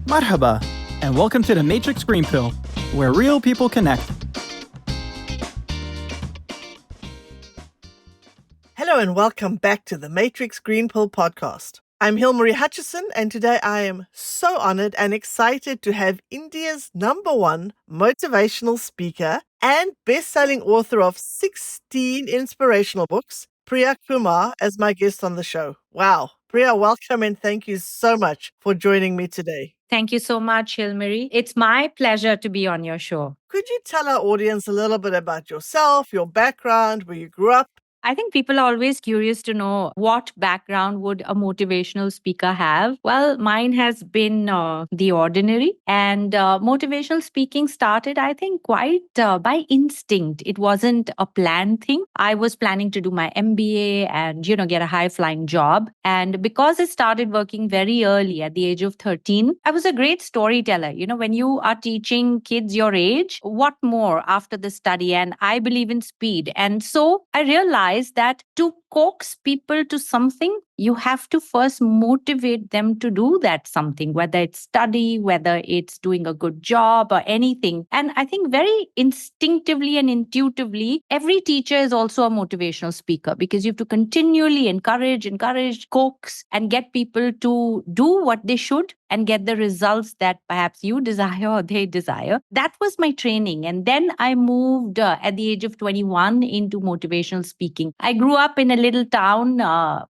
Marhaba, and welcome to the Matrix Green Pill, where real people connect. Hello and welcome back to the Matrix Green Pill podcast. I'm Hilmarie Hutchison, and today I am so honored and excited to have India's #1 motivational speaker and best-selling author of 16 inspirational books, Priya Kumar, as my guest on the show. Wow. Priya, welcome and thank you so much for joining me today. Thank you so much, Hilmarie. It's my pleasure to be on your show. Could you tell our audience a little bit about yourself, your background, where you grew up? I think people are always curious to know what background would a motivational speaker have. Well, mine has been the ordinary, and motivational speaking started, I think, quite by instinct. It wasn't a planned thing. I was planning to do my MBA and, get a high flying job. And because I started working very early at the age of 13, I was a great storyteller. When you are teaching kids your age, what more after the study? And I believe in speed. And so I realized that to coax people to something, you have to first motivate them to do that something, whether it's study, whether it's doing a good job or anything. And I think very instinctively and intuitively, every teacher is also a motivational speaker because you have to continually encourage, coax, and get people to do what they should and get the results that perhaps you desire or they desire. That was my training. And then I moved at the age of 21 into motivational speaking. I grew up in a little town.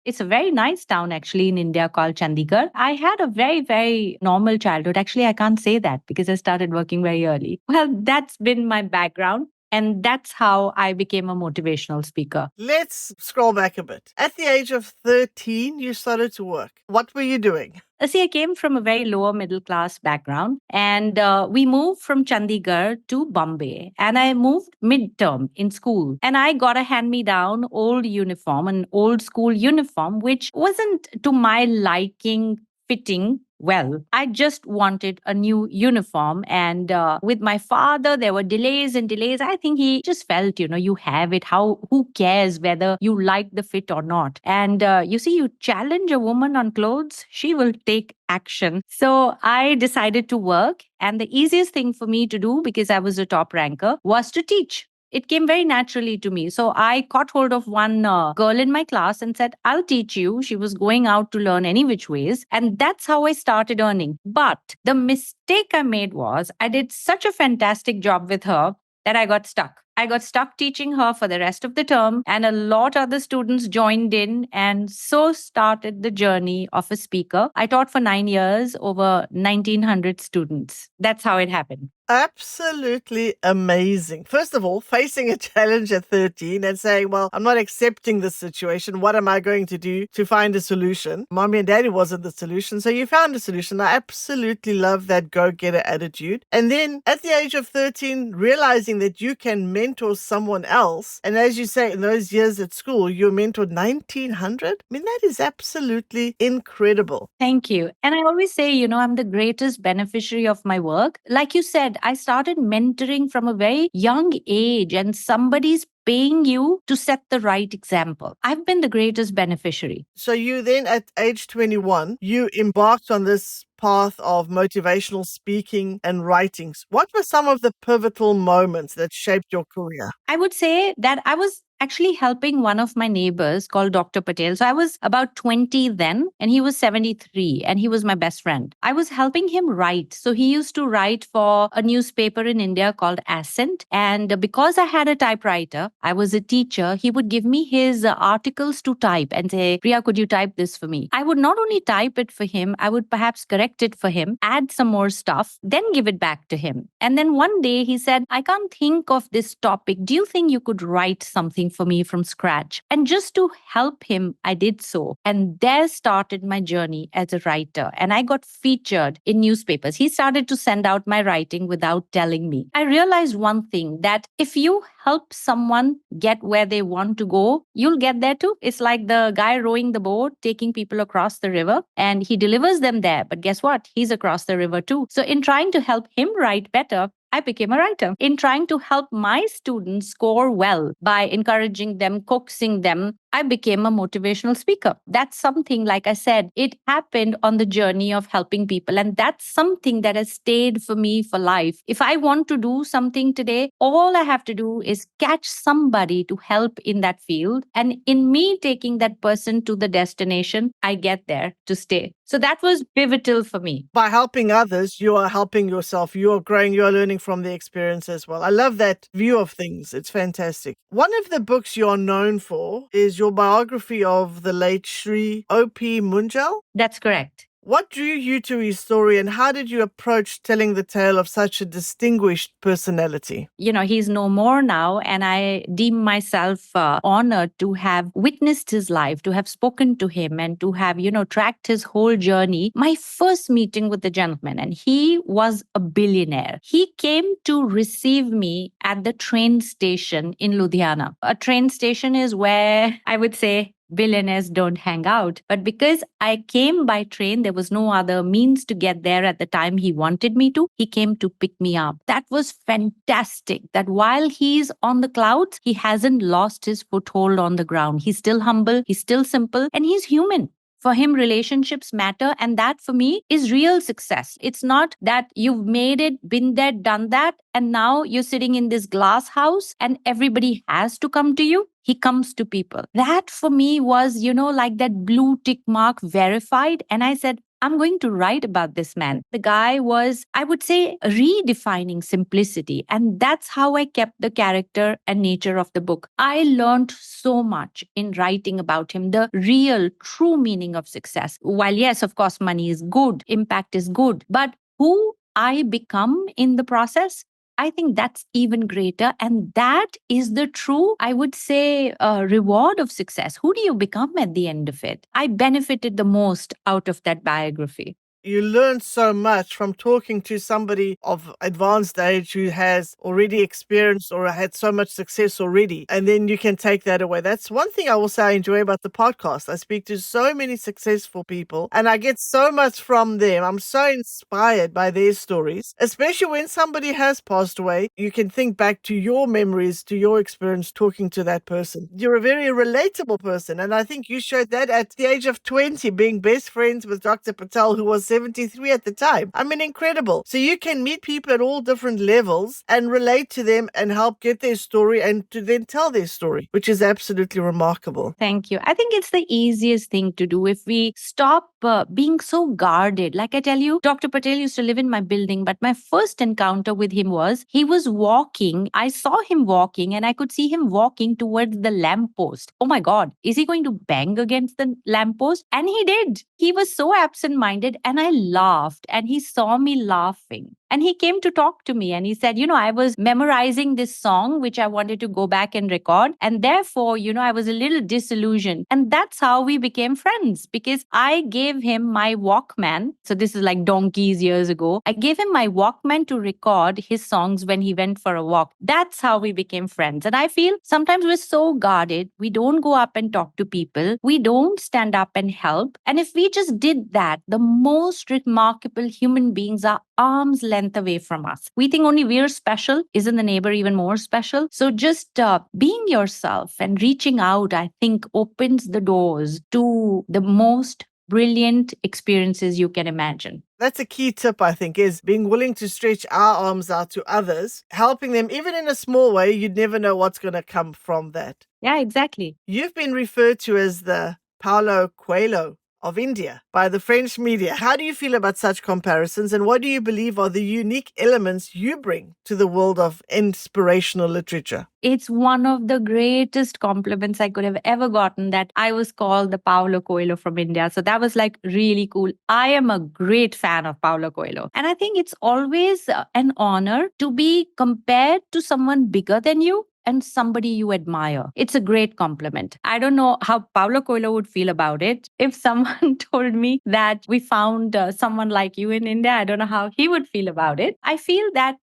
It's a very nice town actually in India called Chandigarh. I had a very, very normal childhood. Actually, I can't say that because I started working very early. Well, that's been my background. And that's how I became a motivational speaker. Let's scroll back a bit. At the age of 13, you started to work. What were you doing? See, I came from a very lower middle class background, and we moved from Chandigarh to Bombay. And I moved midterm in school, and I got a hand-me-down old uniform, an old school uniform, which wasn't to my liking, fitting well. I just wanted a new uniform. And with my father, there were delays and delays. I think he just felt, you have it. Who cares whether you like the fit or not? And you see, you challenge a woman on clothes, she will take action. So I decided to work. And the easiest thing for me to do, because I was a top ranker, was to teach. It came very naturally to me. So I caught hold of one girl in my class and said, I'll teach you. She was going out to learn any which ways. And that's how I started earning. But the mistake I made was I did such a fantastic job with her that I got stuck. I got stuck teaching her for the rest of the term, and a lot other students joined in, and so started the journey of a speaker. I taught for 9 years, over 1,900 students. That's how it happened. Absolutely amazing. First of all, facing a challenge at 13 and saying, well, I'm not accepting this situation. What am I going to do to find a solution? Mommy and daddy wasn't the solution. So you found a solution. I absolutely love that go-getter attitude. And then at the age of 13, realizing that you can mentor someone else. And as you say, in those years at school, you mentored 1,900. I mean, that is absolutely incredible. Thank you. And I always say, I'm the greatest beneficiary of my work. Like you said, I started mentoring from a very young age, and somebody's paying you to set the right example. I've been the greatest beneficiary. So you then at age 21, you embarked on this path of motivational speaking and writings. What were some of the pivotal moments that shaped your career? I would say that I was actually helping one of my neighbors called Dr. Patel. So I was about 20 then, and he was 73, and he was my best friend. I was helping him write. So he used to write for a newspaper in India called Ascent. And because I had a typewriter, I was a teacher, he would give me his articles to type and say, Priya, could you type this for me? I would not only type it for him, I would perhaps correct it for him, add some more stuff, then give it back to him. And then one day he said, I can't think of this topic. Do you think you could write something for me from scratch? And just to help him, I did so. And there started my journey as a writer. And I got featured in newspapers. He started to send out my writing without telling me. I realized one thing, that if you help someone get where they want to go, you'll get there too. It's like the guy rowing the boat, taking people across the river, and he delivers them there. But guess what? He's across the river too. So in trying to help him write better, I became a writer. In trying to help my students score well by encouraging them, coaxing them, I became a motivational speaker. That's something, like I said, it happened on the journey of helping people. And that's something that has stayed for me for life. If I want to do something today, all I have to do is catch somebody to help in that field. And in me taking that person to the destination, I get there to stay. So that was pivotal for me. By helping others, you are helping yourself. You are growing, you are learning from the experience as well. I love that view of things. It's fantastic. One of the books you are known for is your biography of the late Sri O.P. Munjal. That's correct. What drew you to his story, and how did you approach telling the tale of such a distinguished personality? He's no more now, and I deem myself honored to have witnessed his life, to have spoken to him, and to have, tracked his whole journey. My first meeting with the gentleman, and he was a billionaire. He came to receive me at the train station in Ludhiana. A train station is where I would say billionaires don't hang out. But because I came by train, there was no other means to get there at the time he wanted me to. He came to pick me up. That was fantastic. That while he's on the clouds, he hasn't lost his foothold on the ground. He's still humble, he's still simple, and he's human. For him, relationships matter. And that for me is real success. It's not that you've made it, been there, done that, and now you're sitting in this glass house and everybody has to come to you. He comes to people. That for me was, like that blue tick mark verified. And I said, I'm going to write about this man. The guy was, I would say, redefining simplicity. And that's how I kept the character and nature of the book. I learned so much in writing about him, the real, true meaning of success. While, yes, of course, money is good, impact is good, but who I become in the process, I think that's even greater. And that is the true, I would say, reward of success. Who do you become at the end of it? I benefited the most out of that biography. You learn so much from talking to somebody of advanced age who has already experienced or had so much success already. And then you can take that away. That's one thing I will say I enjoy about the podcast. I speak to so many successful people and I get so much from them. I'm so inspired by their stories, especially when somebody has passed away. You can think back to your memories, to your experience talking to that person. You're a very relatable person. And I think you showed that at the age of 20, being best friends with Dr. Patel, who was 73 at the time. I mean, incredible. So you can meet people at all different levels and relate to them and help get their story and to then tell their story, which is absolutely remarkable. Thank you. I think it's the easiest thing to do if we stop being so guarded. Like I tell you, Dr. Patel used to live in my building, but my first encounter with him was he was walking. I saw him walking and I could see him walking towards the lamppost. Oh my God, is he going to bang against the lamppost? And he did. He was so absent-minded and I laughed and he saw me laughing. And he came to talk to me and he said, I was memorizing this song, which I wanted to go back and record. And therefore, I was a little disillusioned. And that's how we became friends because I gave him my Walkman. So this is like donkeys years ago. I gave him my Walkman to record his songs when he went for a walk. That's how we became friends. And I feel sometimes we're so guarded. We don't go up and talk to people. We don't stand up and help. And if we just did that, the most remarkable human beings are arm's length away from us. We think only we're special. Isn't the neighbor even more special? So just being yourself and reaching out, I think, opens the doors to the most brilliant experiences you can imagine. That's a key tip, I think, is being willing to stretch our arms out to others, helping them, even in a small way. You'd never know what's going to come from that. Yeah, exactly. You've been referred to as the Paulo Coelho of India by the French media. How do you feel about such comparisons, and what do you believe are the unique elements you bring to the world of inspirational literature? It's one of the greatest compliments I could have ever gotten that I was called the Paulo Coelho from India. So that was like really cool. I am a great fan of Paulo Coelho. And I think it's always an honor to be compared to someone bigger than you and somebody you admire. It's a great compliment. I don't know how Paulo Coelho would feel about it. If someone told me that we found someone like you in India, I don't know how he would feel about it. I feel that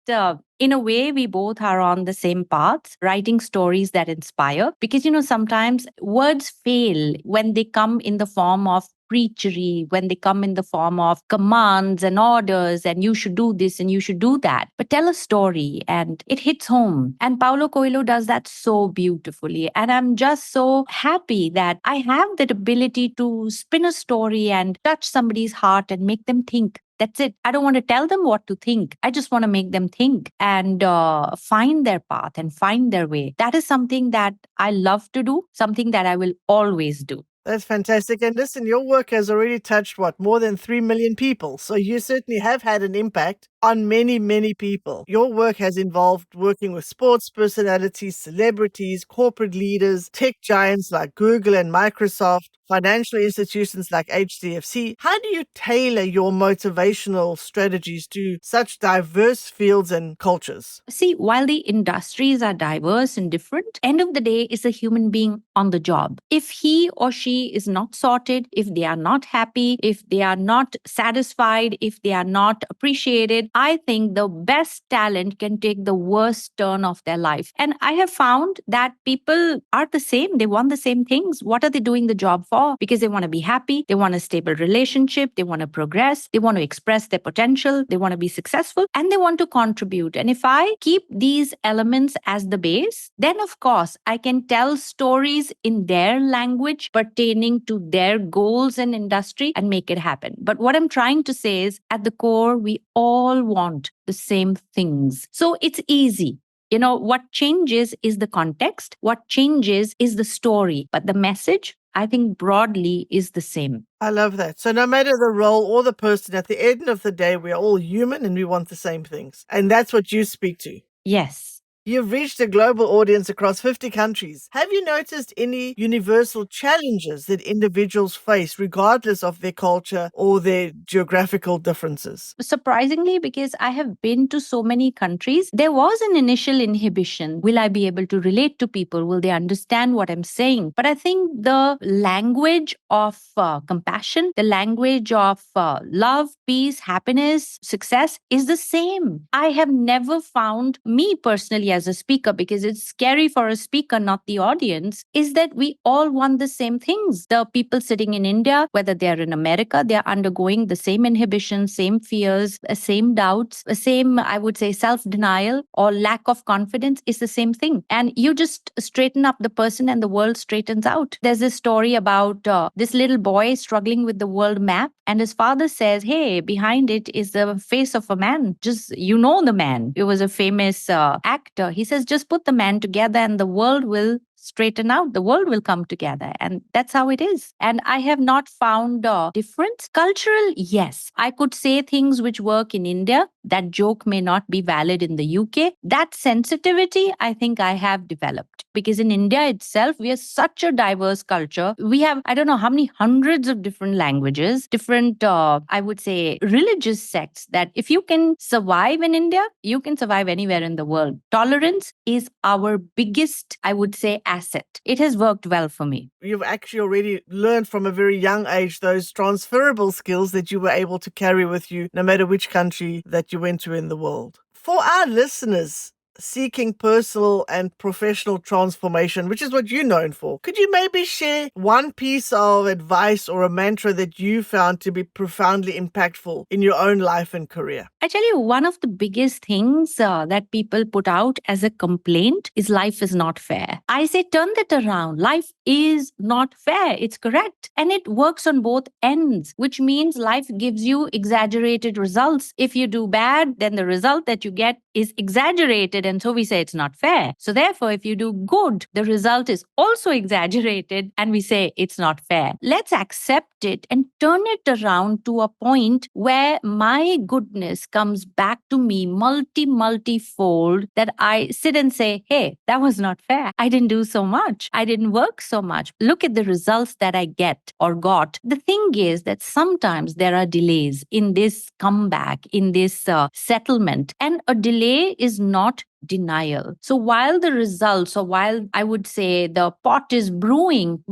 in a way, we both are on the same path, writing stories that inspire. Because, sometimes words fail when they come in the form of preachery, when they come in the form of commands and orders, and you should do this and you should do that. But tell a story and it hits home. And Paulo Coelho does that so beautifully. And I'm just so happy that I have that ability to spin a story and touch somebody's heart and make them think. That's it. I don't want to tell them what to think. I just want to make them think and find their path and find their way. That is something that I love to do, something that I will always do. That's fantastic. And listen, your work has already touched more than 3 million people. So you certainly have had an impact on many, many people. Your work has involved working with sports personalities, celebrities, corporate leaders, tech giants like Google and Microsoft, financial institutions like HDFC. How do you tailor your motivational strategies to such diverse fields and cultures? See, while the industries are diverse and different, end of the day is a human being on the job. If he or she is not sorted, if they are not happy, if they are not satisfied, if they are not appreciated, I think the best talent can take the worst turn of their life. And I have found that people are the same. They want the same things. What are they doing the job for? Because they want to be happy. They want a stable relationship. They want to progress. They want to express their potential. They want to be successful and they want to contribute. And if I keep these elements as the base, then of course I can tell stories in their language pertaining to their goals and industry and make it happen. But what I'm trying to say is at the core, we all want the same things. So it's easy. What changes is the context. What changes is the story. But the message, I think broadly is the same. I love that. So no matter the role or the person, at the end of the day, we're all human and we want the same things. And that's what you speak to. Yes. You've reached a global audience across 50 countries. Have you noticed any universal challenges that individuals face, regardless of their culture or their geographical differences? Surprisingly, because I have been to so many countries, there was an initial inhibition. Will I be able to relate to people? Will they understand what I'm saying? But I think the language of compassion, the language of love, peace, happiness, success is the same. I have never found me personally as a speaker, because it's scary for a speaker, not the audience, is that we all want the same things. The people sitting in India, whether they're in America, they're undergoing the same inhibitions, same fears, same doubts, same, I would say, self-denial or lack of confidence is the same thing. And you just straighten up the person and the world straightens out. There's this story about this little boy struggling with the world map, and his father says, hey, behind it is the face of a man. Just, the man. It was a famous actor. He says, just put the man together and the world will straighten out. The world will come together. And that's how it is. And I have not found a difference. Cultural, yes. I could say things which work in India. That joke may not be valid in the UK. That sensitivity, I think I have developed. Because in India itself, we are such a diverse culture. We have, I don't know how many hundreds of different languages, different, I would say, religious sects, that if you can survive in India, you can survive anywhere in the world. Tolerance is our biggest, I would say, asset. It has worked well for me. You've actually already learned from a very young age those transferable skills that you were able to carry with you, no matter which country that you went to in the world. For our listeners seeking personal and professional transformation, which is what you're known for, could you maybe share one piece of advice or a mantra that you found to be profoundly impactful in your own life and career? I tell you, one of the biggest things that people put out as a complaint is life is not fair. I say, turn that around. Life is not fair. It's correct. And it works on both ends, which means life gives you exaggerated results. If you do bad, then the result that you get is exaggerated. And so we say it's not fair. So therefore, if you do good, the result is also exaggerated and we say it's not fair. Let's accept it and turn it around to a point where my goodness comes back to me multi-fold, that I sit and say, hey, that was not fair. I didn't do so much. I didn't work so much. Look at the results that I get or got. The thing is that sometimes there are delays in this comeback, in this settlement. And a delay is not denial. So while the results, or while I would say the pot is brewing,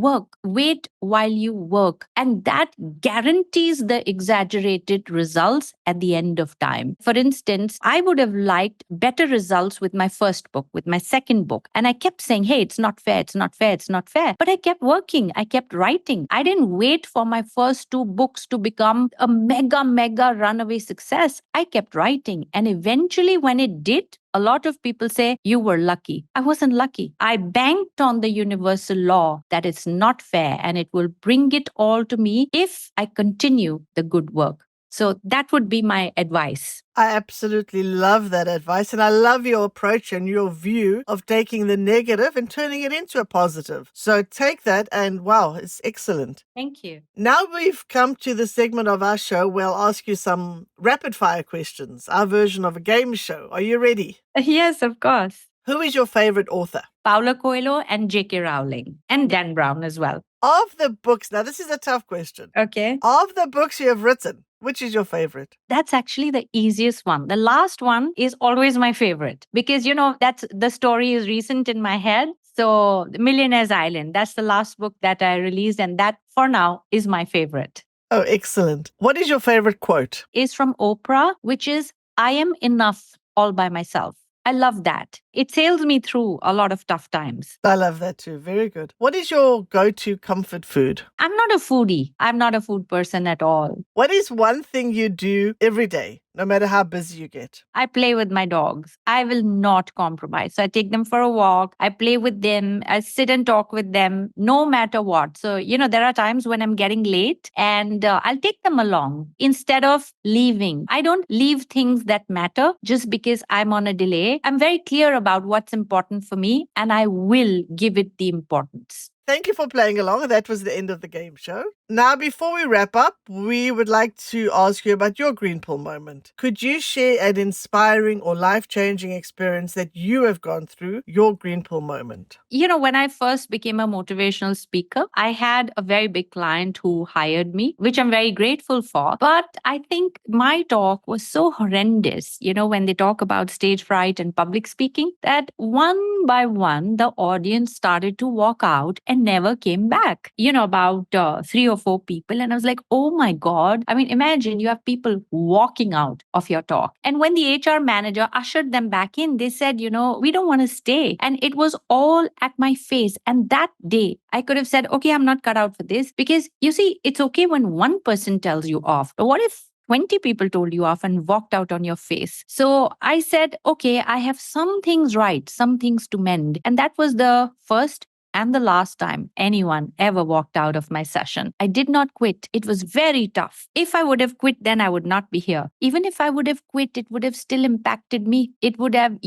wait while you work. And that guarantees the exaggerated results at the end of time. For instance, I would have liked better results with my first book, with my second book. And I kept saying, hey, it's not fair, it's not fair, it's not fair. But I kept working, I kept writing. I didn't wait for my first two books to become a mega runaway success. I kept writing. And eventually, when it did, a lot of people say, you were lucky. I wasn't lucky. I banked on the universal law that it's not fair and it will bring it all to me if I continue the good work. So that would be my advice. I absolutely love that advice. And I love your approach and your view of taking the negative and turning it into a positive. So take that and wow, it's excellent. Thank you. Now we've come to the segment of our show where I'll ask you some rapid fire questions, our version of a game show. Are you ready? Yes, of course. Who is your favorite author? Paulo Coelho and J.K. Rowling and Dan Brown as well. Of the books, now this is a tough question. Okay. Of the books you have written, which is your favorite? That's actually the easiest one. The last one is always my favorite because, that's the story is recent in my head. So Millionaire's Island, that's the last book that I released. And that for now is my favorite. Oh, excellent. What is your favorite quote? Is from Oprah, which is, I am enough all by myself. I love that. It sails me through a lot of tough times. I love that too. Very good. What is your go-to comfort food? I'm not a foodie. I'm not a food person at all. What is one thing you do every day, no matter how busy you get? I play with my dogs. I will not compromise. So I take them for a walk. I play with them. I sit and talk with them no matter what. So, there are times when I'm getting late and I'll take them along instead of leaving. I don't leave things that matter just because I'm on a delay. I'm very clear about what's important for me and I will give it the importance. Thank you for playing along. That was the end of the game show. Now, before we wrap up, we would like to ask you about your green pill moment. Could you share an inspiring or life-changing experience that you have gone through, your green pill moment? When I first became a motivational speaker, I had a very big client who hired me, which I'm very grateful for. But I think my talk was so horrendous, when they talk about stage fright and public speaking, that one by one, the audience started to walk out and never came back. About 3 or 4 people. And I was like, oh my God. I mean, imagine you have people walking out of your talk. And when the HR manager ushered them back in, they said, we don't want to stay. And it was all at my face. And that day, I could have said, okay, I'm not cut out for this. Because you see, it's okay when one person tells you off. But what if 20 people told you off and walked out on your face? So I said, okay, I have some things right, some things to mend. And that was the first and the last time anyone ever walked out of my session. I did not quit. It was very tough. If I would have quit, then I would not be here. Even if I would have quit, it would have still impacted me. It would have,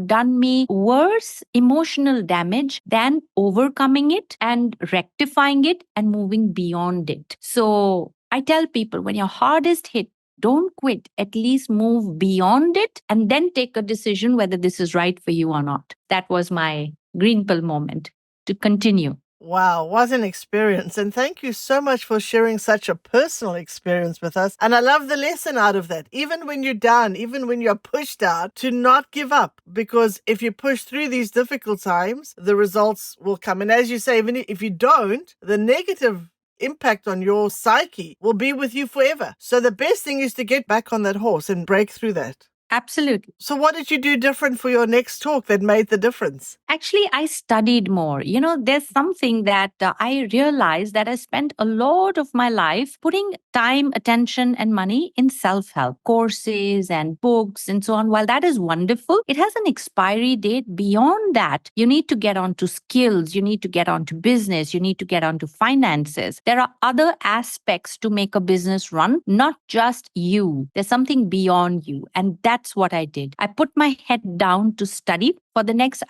done me worse emotional damage than overcoming it and rectifying it and moving beyond it. So I tell people, when you're hardest hit, don't quit. At least move beyond it and then take a decision whether this is right for you or not. That was my green pill moment. To continue. Wow, what an experience. And thank you so much for sharing such a personal experience with us. And I love the lesson out of that. Even when you're down, even when you're pushed out, to not give up. Because if you push through these difficult times, the results will come. And as you say, even if you don't, the negative impact on your psyche will be with you forever. So the best thing is to get back on that horse and break through that. Absolutely. So what did you do different for your next talk that made the difference? Actually, I studied more. There's something that I realized that I spent a lot of my life putting time, attention, and money in self-help courses and books and so on. While that is wonderful, it has an expiry date. Beyond that, you need to get onto skills. You need to get onto business. You need to get onto finances. There are other aspects to make a business run, not just you. There's something beyond you. And that's what I did. I put my head down to study for the next,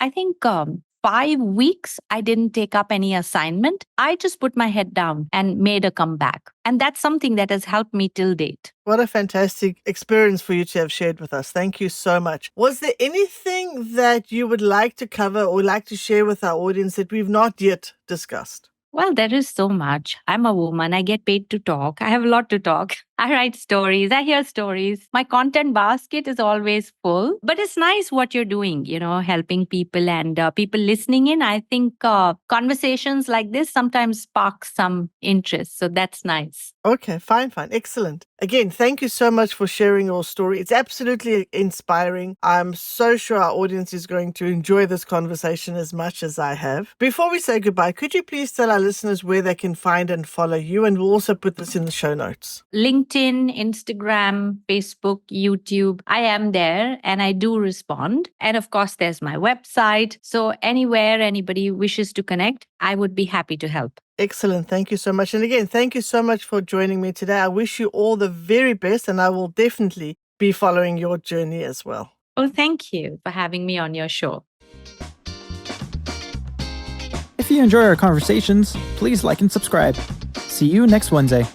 5 weeks. I didn't take up any assignment. I just put my head down and made a comeback. And that's something that has helped me till date. What a fantastic experience for you to have shared with us. Thank you so much. Was there anything that you would like to cover or like to share with our audience that we've not yet discussed? Well, there is so much. I'm a woman. I get paid to talk. I have a lot to talk. I write stories. I hear stories. My content basket is always full, but it's nice what you're doing, helping people and people listening in. I think conversations like this sometimes spark some interest. So that's nice. Okay, fine. Excellent. Again, thank you so much for sharing your story. It's absolutely inspiring. I'm so sure our audience is going to enjoy this conversation as much as I have. Before we say goodbye, could you please tell our listeners where they can find and follow you? And we'll also put this in the show notes. LinkedIn, Instagram, Facebook, YouTube. I am there and I do respond. And of course, there's my website. So anywhere anybody wishes to connect, I would be happy to help. Excellent. Thank you so much. And again, thank you so much for joining me today. I wish you all the very best, and I will definitely be following your journey as well. Oh, thank you for having me on your show. If you enjoy our conversations, please like and subscribe. See you next Wednesday.